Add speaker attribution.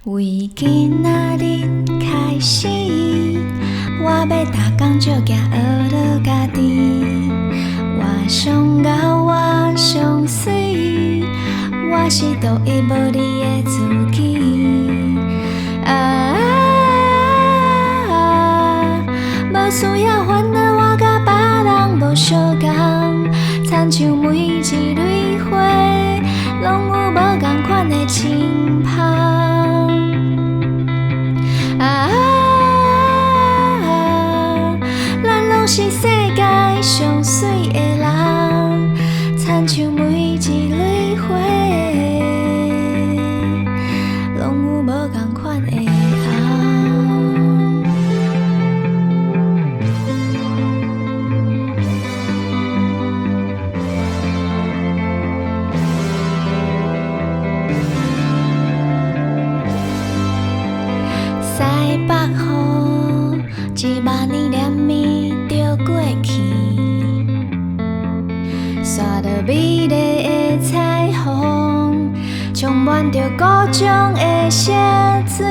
Speaker 1: 为今仔日开始，我要逐工照镜学落家己。我上高，我上水，我是独一无二的自己。无需要烦恼，我甲别人无相共，亲像每一蕊花，拢有无同款的轻芳。咱拢是世界上水的人，亲像每一蕊花，拢有无同款的红。西北雨，一万年连绵着过去，刷着美丽的彩虹，充满着故乡的色水。